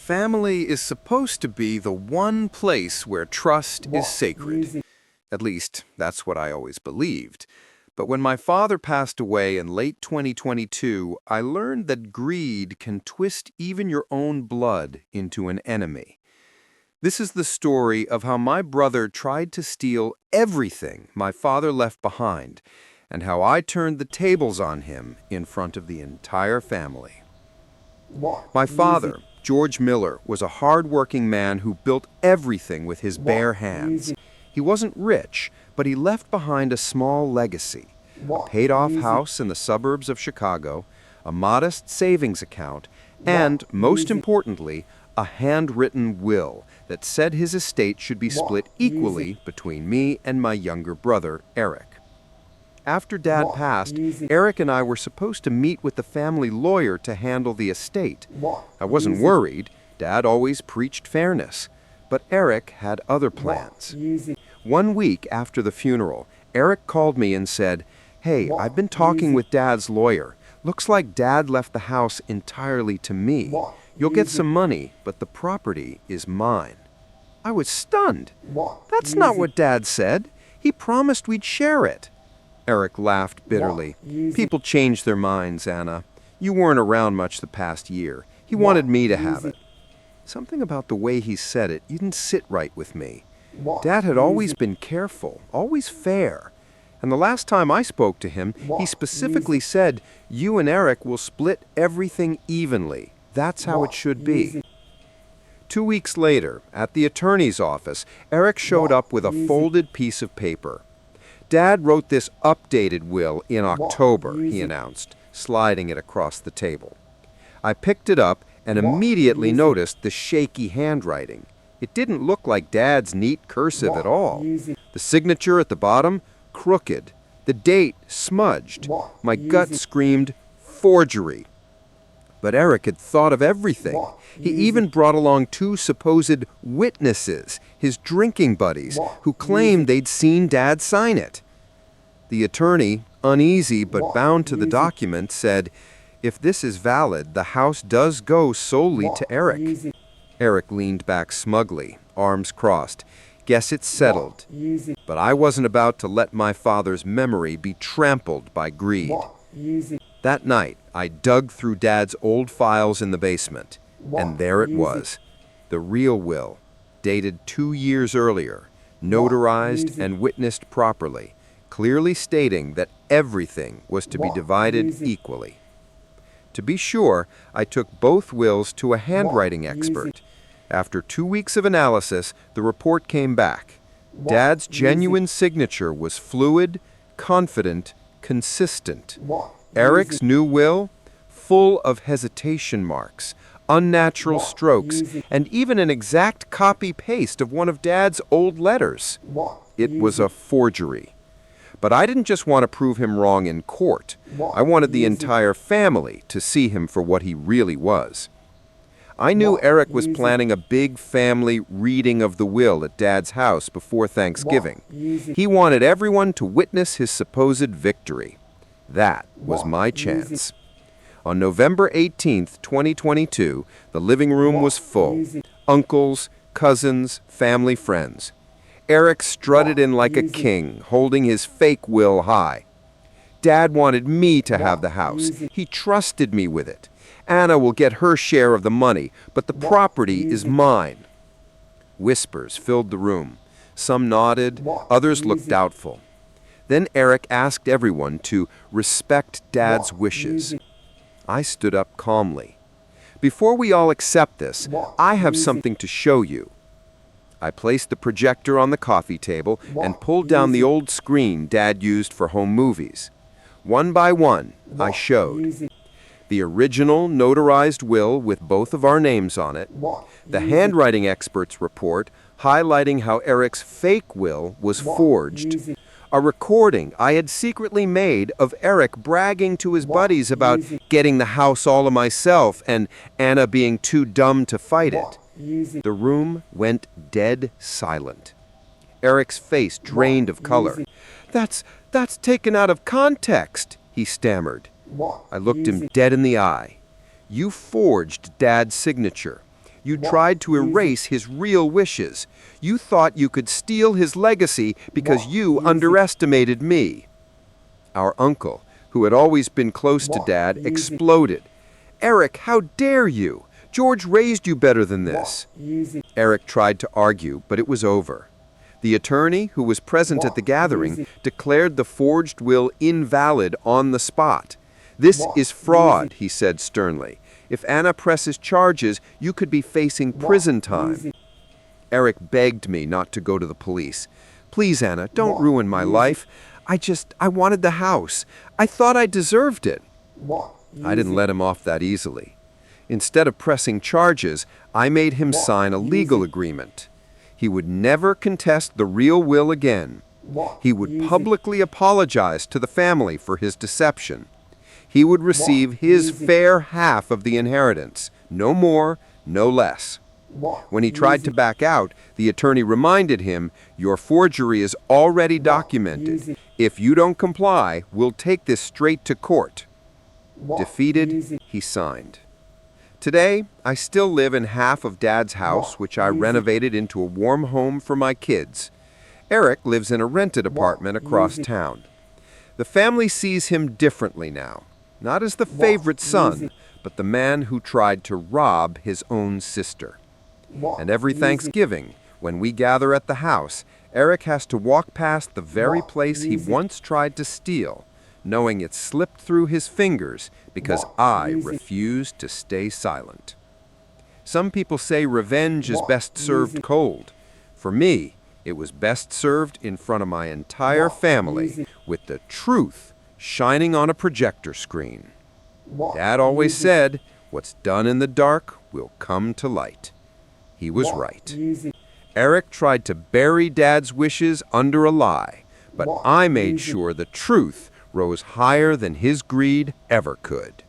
Family is supposed to be the one place where trust is sacred. At least, that's what I always believed. But when my father passed away in late 2022, I learned that greed can twist even your own blood into an enemy. This is the story of how my brother tried to steal everything my father left behind, and how I turned the tables on him in front of the entire family. My father, George Miller, was a hard-working man who built everything with his bare hands. He wasn't rich, but he left behind a small legacy: a paid-off house in the suburbs of Chicago, a modest savings account, and, most importantly, a handwritten will that said his estate should be split equally between me and my younger brother, Eric. After Dad passed, Eric and I were supposed to meet with the family lawyer to handle the estate. I wasn't worried. Dad always preached fairness. But Eric had other plans. 1 week after the funeral, Eric called me and said, "Hey, I've been talking with Dad's lawyer. Looks like Dad left the house entirely to me. You'll get some money, but the property is mine." I was stunned. "That's not what Dad said. He promised we'd share it." Eric laughed bitterly. "People change their minds, Anna. You weren't around much the past year. He wanted me to have it." Something about the way he said it didn't sit right with me. Dad had always been careful, always fair. And the last time I spoke to him, he specifically said, "You and Eric will split everything evenly. That's how it should be." 2 weeks later, at the attorney's office, Eric showed up with a folded piece of paper. "Dad wrote this updated will in October," he announced, sliding it across the table. I picked it up and immediately noticed the shaky handwriting. It didn't look like Dad's neat cursive at all. The signature at the bottom, crooked. The date, smudged. My gut screamed, forgery. But Eric had thought of everything. He even brought along 2 supposed witnesses, his drinking buddies, who claimed they'd seen Dad sign it. The attorney, uneasy but bound to the document, said, "If this is valid, the house does go solely to Eric." Eric leaned back smugly, arms crossed. "Guess it's settled." But I wasn't about to let my father's memory be trampled by greed. That night, I dug through Dad's old files in the basement, and there it was, the real will, dated 2 years earlier, notarized and witnessed properly, clearly stating that everything was to be divided equally. To be sure, I took both wills to a handwriting expert. After 2 weeks of analysis, the report came back. Dad's genuine signature was fluid, confident, consistent. Eric's new will, full of hesitation marks, unnatural strokes, and even an exact copy-paste of one of Dad's old letters. It was a forgery. But I didn't just want to prove him wrong in court. I wanted the entire family to see him for what he really was. I knew Eric was planning a big family reading of the will at Dad's house before Thanksgiving. He wanted everyone to witness his supposed victory. That was my chance. On November 18th, 2022, the living room was full. Uncles, cousins, family friends. Eric strutted in like a king, holding his fake will high. Dad wanted me to have the house. He trusted me with it. Anna will get her share of the money, but the property is mine. Whispers filled the room. Some nodded, others looked doubtful. Then Eric asked everyone to respect Dad's wishes. I stood up calmly. "Before we all accept this, I have something to show you." I placed the projector on the coffee table and pulled down the old screen Dad used for home movies. One by one, I showed. The original notarized will with both of our names on it, the handwriting expert's report highlighting how Eric's fake will was forged, a recording I had secretly made of Eric bragging to his buddies about getting the house all to myself and Anna being too dumb to fight it. The room went dead silent. Eric's face drained of color. That's taken out of context," he stammered. I looked him dead in the eye. "You forged Dad's signature. You tried to erase his real wishes. You thought you could steal his legacy because you underestimated me. Our uncle, who had always been close to Dad, exploded. Eric, how dare you? George raised you better than this. Eric tried to argue, but it was over. The attorney, who was present at the gathering, declared the forged will invalid on the spot. This is fraud, he said sternly. If Anna presses charges, you could be facing prison time. Eric begged me not to go to the police. Please, Anna, don't ruin my life. I wanted the house. I thought I deserved it. I didn't let him off that easily. Instead of pressing charges, I made him sign a legal agreement. He would never contest the real will again. He would publicly apologize to the family for his deception. He would receive his fair half of the inheritance, no more, no less. When he tried to back out, the attorney reminded him, "Your forgery is already documented. If you don't comply, we'll take this straight to court." Defeated, he signed. Today, I still live in half of Dad's house, which I renovated into a warm home for my kids. Eric lives in a rented apartment across town. The family sees him differently now, not as the favorite son, but the man who tried to rob his own sister. And every Thanksgiving, when we gather at the house, Eric has to walk past the very place he once tried to steal, knowing it slipped through his fingers because I refused to stay silent. Some people say revenge is best served cold. For me, it was best served in front of my entire family with the truth shining on a projector screen. Dad always said, "What's done in the dark will come to light." He was right. Eric tried to bury Dad's wishes under a lie, but I made sure the truth rose higher than his greed ever could.